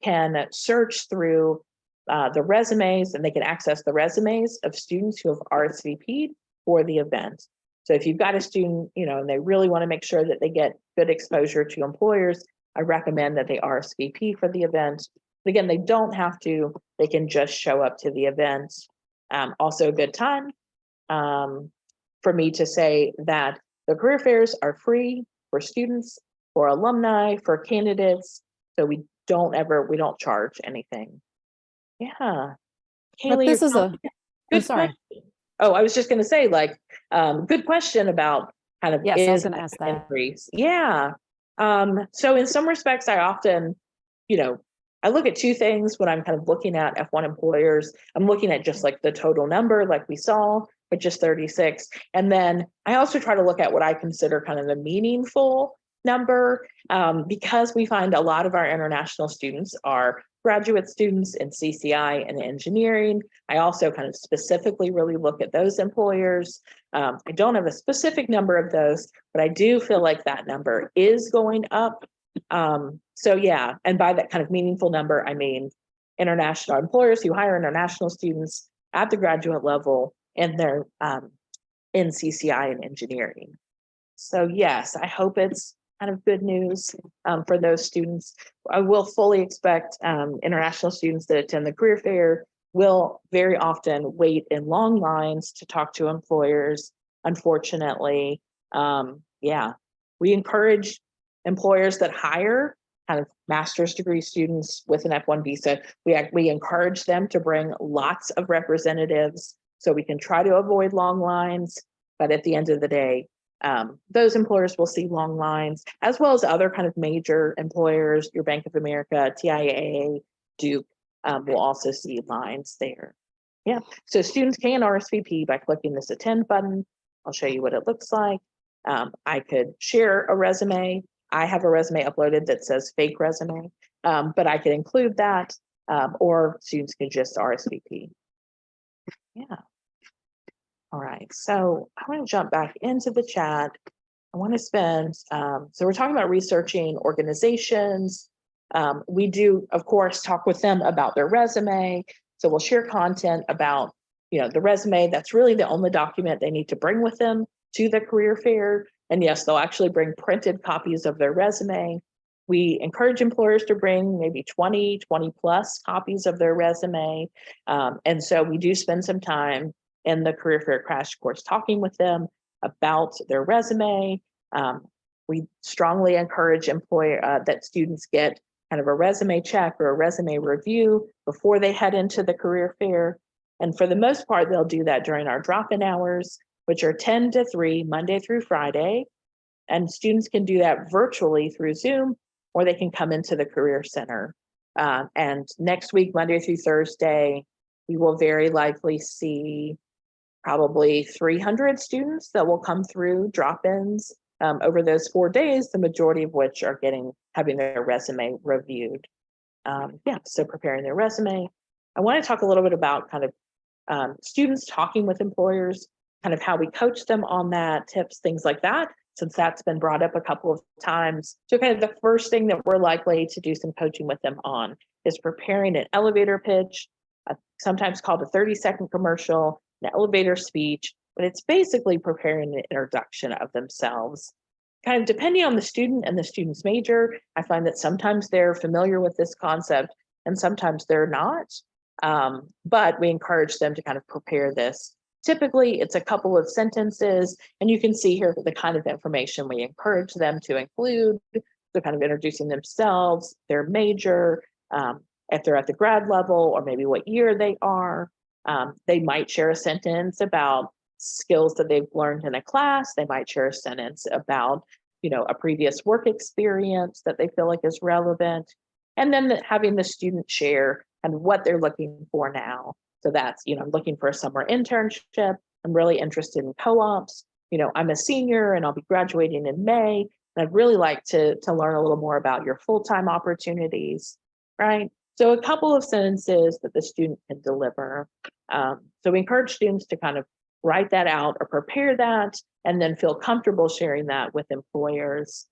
Speaker 2: can search through the resumes, and they can access the resumes of students who have RSVP'd for the event. So if you've got a student, and they really want to make sure that they get good exposure to employers, I recommend that they RSVP for the event. But again, they don't have to, they can just show up to the event. Also a good time for me to say that the career fairs are free for students, for alumni, for candidates. So we don't charge anything. Yeah.
Speaker 1: But
Speaker 2: Kaylee,
Speaker 1: this is
Speaker 2: I'm
Speaker 1: good sorry.
Speaker 2: question. Oh, I was just going to say, good question about kind of
Speaker 1: Yes, I was going to ask that.
Speaker 2: Increase. Yeah. So in some respects, I often, I look at two things when I'm kind of looking at F1 employers. I'm looking at just like the total number, like we saw, which is 36. And then I also try to look at what I consider kind of the meaningful number, because we find a lot of our international students are graduate students in CCI and engineering. I also kind of specifically really look at those employers. I don't have a specific number of those, but I do feel like that number is going up. So yeah, and by that kind of meaningful number, I mean international employers who hire international students at the graduate level, and they're in CCI and engineering. So yes, I hope it's kind of good news for those students. I will fully expect international students that attend the career fair will very often wait in long lines to talk to employers. Unfortunately, yeah, we encourage employers that hire kind of master's degree students with an F1 visa. We encourage them to bring lots of representatives so we can try to avoid long lines. But at the end of the day, those employers will see long lines, as well as other kind of major employers. Your Bank of America, TIAA, Duke will also see lines there. Yeah, so students can RSVP by clicking this attend button. I'll show you what it looks like. I could share a resume. I have a resume uploaded that says fake resume, but I could include that, or students can just RSVP. Yeah. All right, so I want to jump back into the chat. I want to spend, so we're talking about researching organizations. We do, of course, talk with them about their resume. So we'll share content about, the resume. That's really the only document they need to bring with them to the career fair. And yes, they'll actually bring printed copies of their resume. We encourage employers to bring maybe 20 plus copies of their resume. And so we do spend some time in the career fair crash course talking with them about their resume. We strongly encourage that students get kind of a resume check or a resume review before they head into the career fair. And for the most part, they'll do that during our drop-in hours, which are 10 to 3, Monday through Friday. And students can do that virtually through Zoom, or they can come into the Career Center. And next week, Monday through Thursday, we will very likely see probably 300 students that will come through drop-ins over those 4 days, the majority of which are having their resume reviewed. Yeah, so preparing their resume. I want to talk a little bit about kind of students talking with employers, kind of how we coach them on that, tips, things like that, since that's been brought up a couple of times. So kind of the first thing that we're likely to do some coaching with them on is preparing an elevator pitch, sometimes called a 30-second commercial, an elevator speech, but it's basically preparing an introduction of themselves. Kind of depending on the student and the student's major, I find that sometimes they're familiar with this concept and sometimes they're not. But we encourage them to kind of prepare this Typically, it's a couple of sentences, and you can see here the kind of information we encourage them to include. They're kind of introducing themselves, their major, if they're at the grad level, or maybe what year they are. They might share a sentence about skills that they've learned in a class. They might share a sentence about, a previous work experience that they feel like is relevant. And then having the student share and what they're looking for now. So that's, I'm looking for a summer internship. I'm really interested in co-ops. I'm a senior and I'll be graduating in May. And I'd really like to learn a little more about your full-time opportunities, right? So a couple of sentences that the student can deliver. So we encourage students to kind of write that out or prepare that, and then feel comfortable sharing that with employers.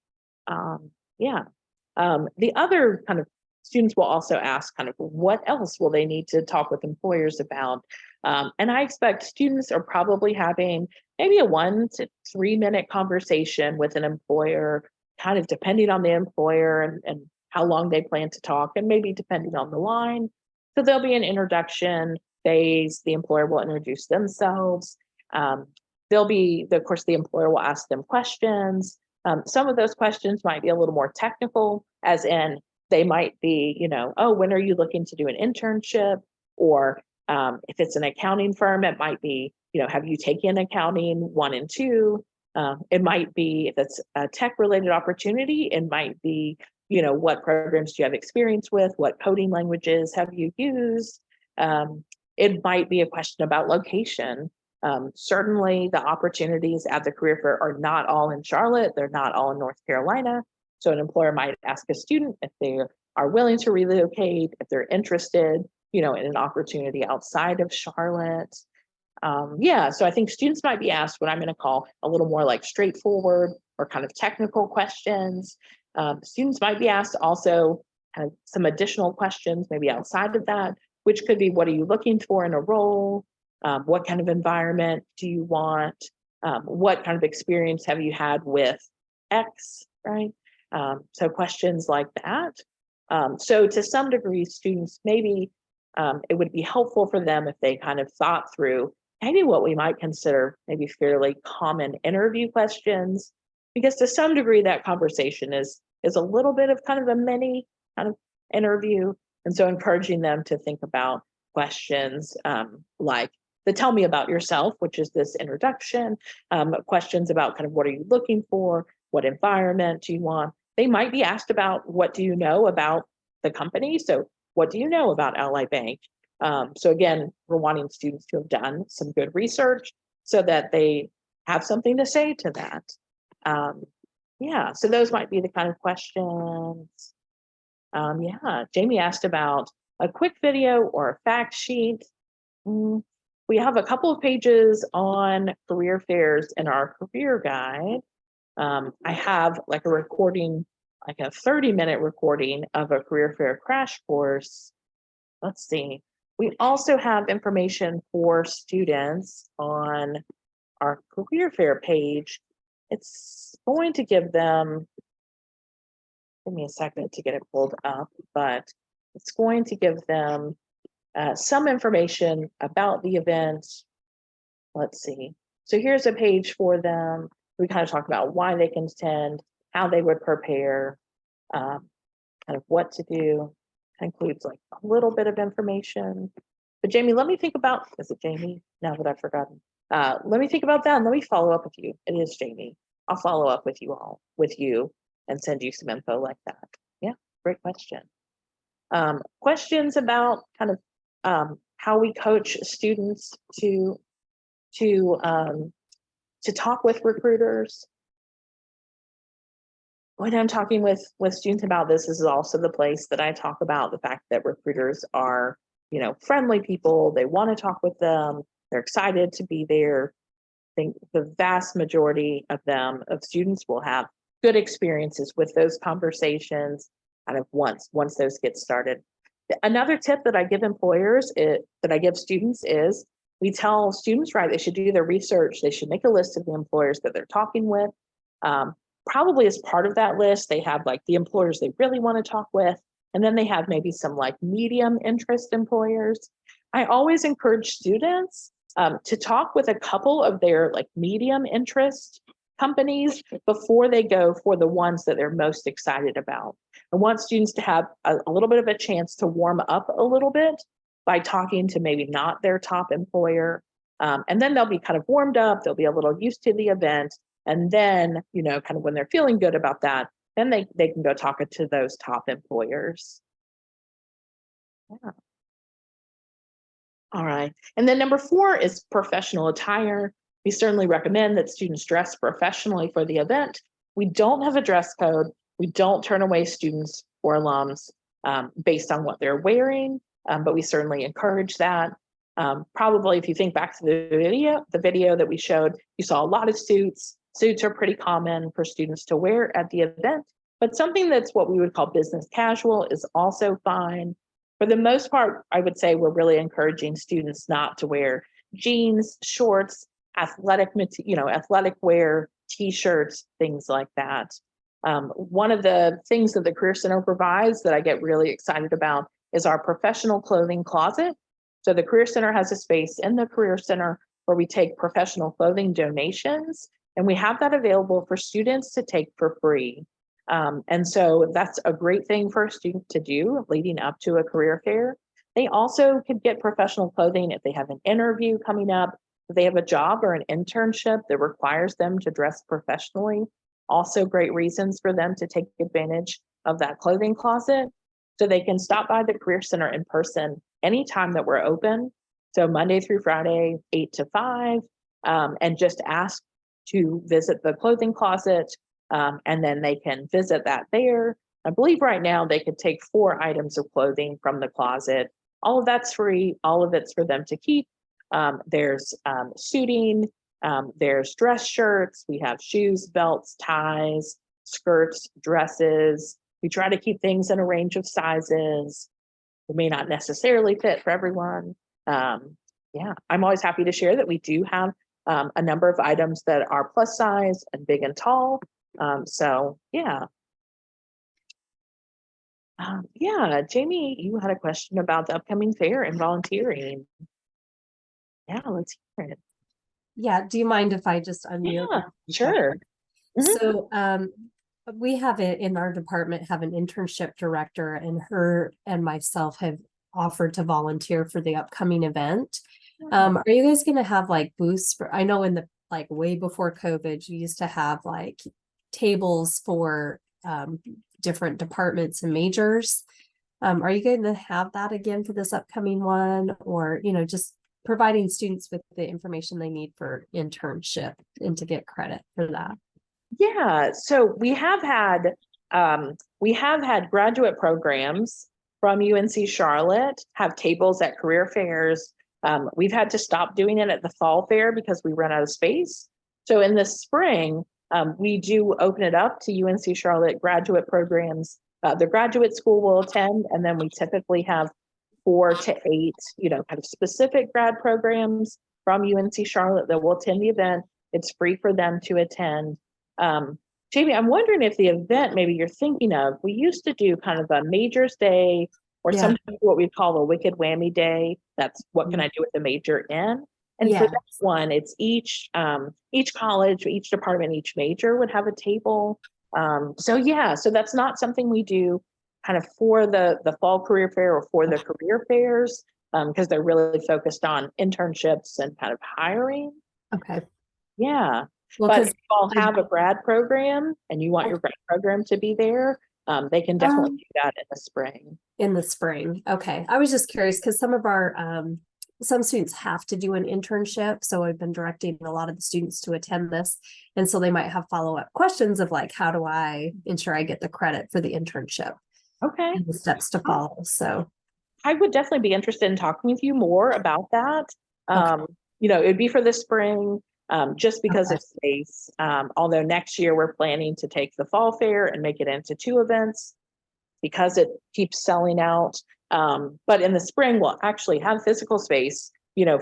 Speaker 2: The other kind of students will also ask kind of what else will they need to talk with employers about. And I expect students are probably having maybe a 1 to 3 minute conversation with an employer, kind of depending on the employer and how long they plan to talk, and maybe depending on the line. So there'll be an introduction phase. The employer will introduce themselves. There'll be, of course, the employer will ask them questions. Some of those questions might be a little more technical, as in they might be, oh, when are you looking to do an internship? Or if it's an accounting firm, it might be, have you taken accounting 1 and 2? It might be, if it's a tech related opportunity, it might be, what programs do you have experience with? What coding languages have you used? It might be a question about location. Certainly the opportunities at the career fair are not all in Charlotte. They're not all in North Carolina. So an employer might ask a student if they are willing to relocate, if they're interested, in an opportunity outside of Charlotte. So I think students might be asked what I'm going to call a little more like straightforward or kind of technical questions. Students might be asked also kind of some additional questions, maybe outside of that, which could be, what are you looking for in a role? What kind of environment do you want? What kind of experience have you had with X, right? So questions like that. So to some degree, students, maybe it would be helpful for them if they kind of thought through maybe what we might consider maybe fairly common interview questions, because to some degree that conversation is a little bit of kind of a mini kind of interview. And so encouraging them to think about questions like the tell me about yourself, which is this introduction, questions about kind of what are you looking for, what environment do you want. They might be asked about what do you know about the company. So what do you know about Ally Bank? So again, we're wanting students to have done some good research so that they have something to say to that. So those might be the kind of questions. Jamie asked about a quick video or a fact sheet. We have a couple of pages on career fairs in our career guide. I have like a recording, like a 30-minute recording of a career fair crash course. Let's see. We also have information for students on our career fair page. It's going to give them, give me a second to get it pulled up, but it's going to give them some information about the event. Let's see. So here's a page for them. We kind of talk about why they can attend, how they would prepare, kind of what to do. It includes like a little bit of information. But Jamie, let me think about, is it Jamie? Now that I've forgotten. Let me think about that and let me follow up with you. It is Jamie. I'll follow up with you all, and send you some info like that. Yeah, great question. Questions about kind of how we coach students to talk with recruiters. When I'm talking with students about this is also the place that I talk about the fact that recruiters are, friendly people. They want to talk with them. They're excited to be there. I think the vast majority of students will have good experiences with those conversations kind of once those get started. Another tip that I give employers, that I give students is, we tell students, right, they should do their research. They should make a list of the employers that they're talking with. Probably as part of that list, they have like the employers they really want to talk with. And then they have maybe some like medium interest employers. I always encourage students to talk with a couple of their like medium interest companies before they go for the ones that they're most excited about. I want students to have a little bit of a chance to warm up a little bit by talking to maybe not their top employer. And then they'll be kind of warmed up, they'll be a little used to the event. And then, you know, kind of when they're feeling good about that, then they can go talk to those top employers. Yeah. All right. And then number 4 is professional attire. We certainly recommend that students dress professionally for the event. We don't have a dress code. We don't turn away students or alums based on what they're wearing, but we certainly encourage that. Probably if you think back to the video that we showed, you saw a lot of suits. Suits are pretty common for students to wear at the event, but something that's what we would call business casual is also fine. For the most part, I would say we're really encouraging students not to wear jeans, shorts, athletic wear, t-shirts, things like that. One of the things that the Career Center provides that I get really excited about is our professional clothing closet. So the Career Center has a space in the Career Center where we take professional clothing donations, and we have that available for students to take for free. And so that's a great thing for a student to do leading up to a career fair. They also could get professional clothing if they have an interview coming up, if they have a job or an internship that requires them to dress professionally. Also great reasons for them to take advantage of that clothing closet. So they can stop by the Career Center in person anytime that we're open. So Monday through Friday, 8 to 5, and just ask to visit the clothing closet. And then they can visit that there. I believe right now they could take 4 items of clothing from the closet. All of that's free. All of it's for them to keep. There's suiting, there's dress shirts. We have shoes, belts, ties, skirts, dresses. We try to keep things in a range of sizes. It may not necessarily fit for everyone. Yeah, I'm always happy to share that we do have a number of items that are plus size and big and tall. So yeah. Yeah, Jamie, you had a question about the upcoming fair and volunteering. Yeah, let's hear it.
Speaker 11: Yeah, do you mind if I just unmute?
Speaker 2: Yeah, sure.
Speaker 11: So we have it in our department, have an internship director, and her and myself have offered to volunteer for the upcoming event. Are you guys going to have like booths for, I know in the like way before COVID, you used to have like tables for different departments and majors. Are you going to have that again for this upcoming one, or, you know, just providing students with the information they need for internship and to get credit for that?
Speaker 2: Yeah, so we have had graduate programs from UNC Charlotte have tables at career fairs. We've had to stop doing it at the fall fair because we ran out of space. So in the spring, we do open it up to UNC Charlotte graduate programs. The graduate school will attend, and then we typically have 4 to 8, kind of specific grad programs from UNC Charlotte that will attend the event. It's free for them to attend. Jamie, I'm wondering if the event maybe you're thinking of, we used to do kind of a majors day, or sometimes what we call a wicked whammy day. That's what can I do with the major in? And for that one, it's each college, each department, each major would have a table. So that's not something we do kind of for the fall career fair or for the career fairs, because they're really focused on internships and kind of hiring.
Speaker 11: Okay.
Speaker 2: Yeah.
Speaker 11: Well,
Speaker 2: but if you all have a grad program and you want your grad program to be there, they can definitely do that in the spring.
Speaker 11: In the spring. Okay. I was just curious because some of our some students have to do an internship. So I've been directing a lot of the students to attend this. And so they might have follow-up questions of like, how do I ensure I get the credit for the internship?
Speaker 2: Okay.
Speaker 11: And the steps to follow. So
Speaker 2: I would definitely be interested in talking with you more about that. It would be for the spring, just because of space. Although next year we're planning to take the fall fair and make it into 2 events because it keeps selling out. But in the spring, we'll actually have physical space,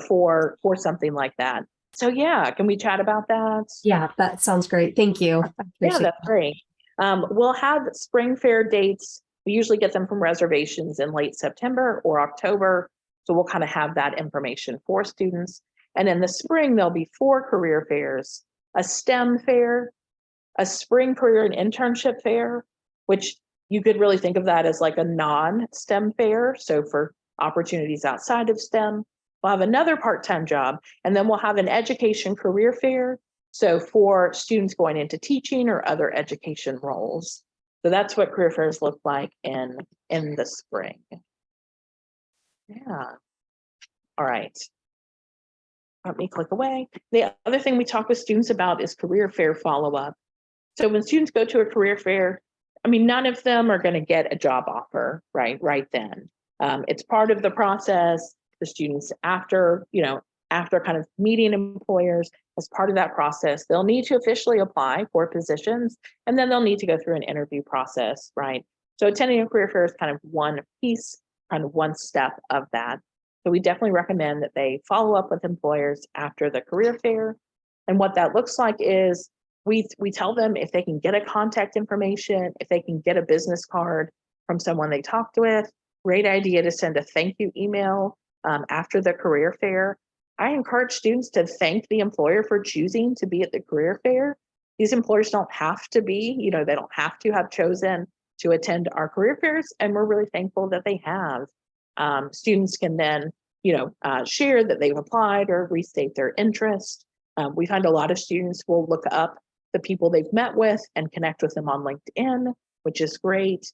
Speaker 2: for something like that. So yeah, can we chat about that?
Speaker 11: Yeah, that sounds great. Thank you.
Speaker 2: Yeah, that's great. We'll have spring fair dates. We usually get them from reservations in late September or October. So we'll kind of have that information for students. And in the spring, there'll be 4 career fairs, a STEM fair, a spring career and internship fair, which you could really think of that as like a non-STEM fair. So for opportunities outside of STEM, we'll have another part-time job, and then we'll have an education career fair. So for students going into teaching or other education roles. So that's what career fairs look like in the spring. Yeah. All right. Let me click away. The other thing we talk with students about is career fair follow-up. So when students go to a career fair, I mean, none of them are going to get a job offer right then. It's part of the process. The students after kind of meeting employers, as part of that process, they'll need to officially apply for positions, and then they'll need to go through an interview process, right? So attending a career fair is kind of one piece, kind of one step of that. So we definitely recommend that they follow up with employers after the career fair. And what that looks like is we tell them if they can get a contact information, if they can get a business card from someone they talked with. Great idea to send a thank you email after the career fair. I encourage students to thank the employer for choosing to be at the career fair. These employers don't have to be, they don't have to have chosen to attend our career fairs, and we're really thankful that they have. Students can then, share that they've applied or restate their interest. We find a lot of students will look up the people they've met with and connect with them on LinkedIn, which is great.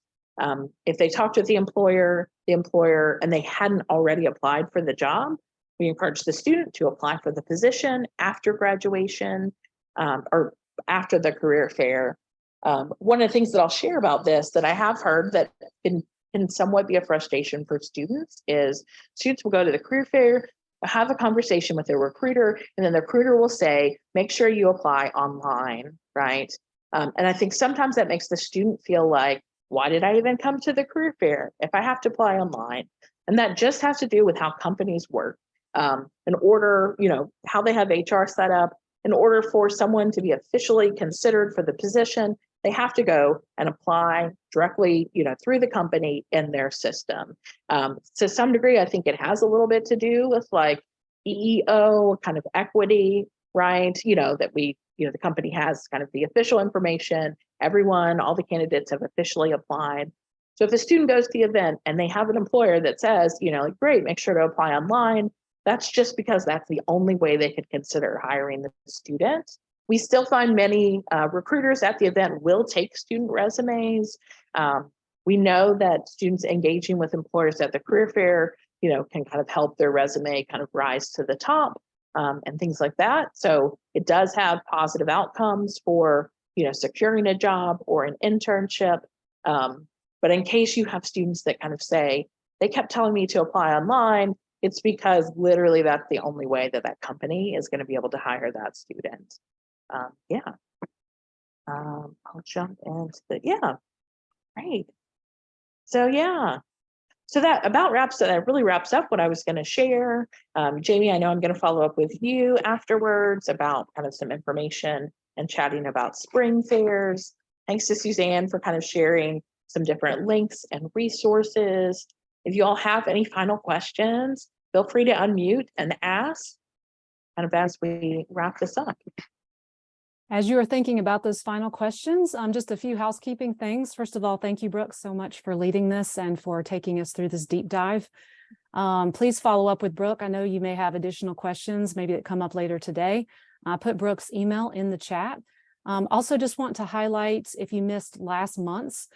Speaker 2: If they talked with the employer, and they hadn't already applied for the job, we encourage the student to apply for the position after graduation or after the career fair. One of the things that I'll share about this that I have heard that can somewhat be a frustration for students is students will go to the career fair, have a conversation with their recruiter, and then the recruiter will say, make sure you apply online, right? And I think sometimes that makes the student feel like, why did I even come to the career fair if I have to apply online? And that just has to do with how companies work. In order, how they have HR set up, in order for someone to be officially considered for the position, they have to go and apply directly, through the company in their system. To some degree, I think it has a little bit to do with like EEO kind of equity, right? That the company has kind of the official information. All the candidates have officially applied. So if a student goes to the event and they have an employer that says, great, make sure to apply online, that's just because that's the only way they could consider hiring the student. We still find many recruiters at the event will take student resumes. We know that students engaging with employers at the career fair, can kind of help their resume kind of rise to the top and things like that. So it does have positive outcomes for, securing a job or an internship. But in case you have students that kind of say, they kept telling me to apply online, it's because literally that's the only way that that company is going to be able to hire that student. I'll jump into great. So that really wraps up what I was going to share. Jamie, I know I'm going to follow up with you afterwards about kind of some information and chatting about spring fairs. Thanks to Suzanne for kind of sharing some different links and resources. If you all have any final questions, feel free to unmute and ask kind of as we wrap this up.
Speaker 1: As you are thinking about those final questions, just a few housekeeping things. First of all, thank you, Brooke, so much for leading this and for taking us through this deep dive. Please follow up with Brooke. I know you may have additional questions, maybe that come up later today. Put Brooke's email in the chat. Also, just want to highlight, if you missed last month's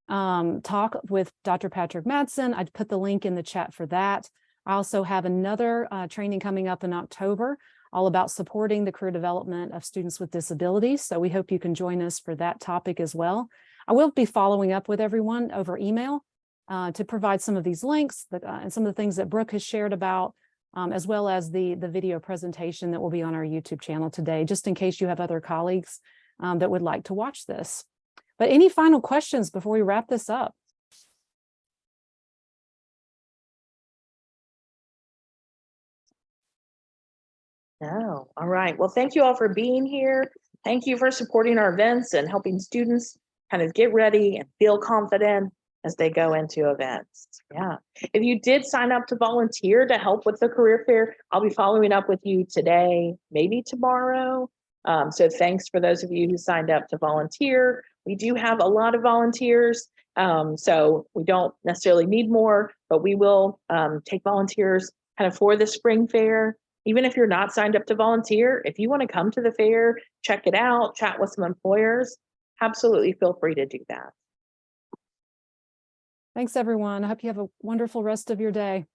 Speaker 1: talk with Dr. Patrick Madsen, I'd put the link in the chat for that. I also have another training coming up in October, all about supporting the career development of students with disabilities. So we hope you can join us for that topic as well. I will be following up with everyone over email to provide some of these links and some of the things that Brooke has shared about, as well as the video presentation that will be on our YouTube channel today, just in case you have other colleagues that would like to watch this. But any final questions before we wrap this up?
Speaker 2: No. All right. Well, thank you all for being here. Thank you for supporting our events and helping students kind of get ready and feel confident as they go into events. Yeah. If you did sign up to volunteer to help with the career fair, I'll be following up with you today, maybe tomorrow. So thanks for those of you who signed up to volunteer. We do have a lot of volunteers, so we don't necessarily need more, but we will take volunteers kind of for the spring fair. Even if you're not signed up to volunteer, if you want to come to the fair, check it out, chat with some employers, absolutely feel free to do that.
Speaker 1: Thanks, everyone. I hope you have a wonderful rest of your day.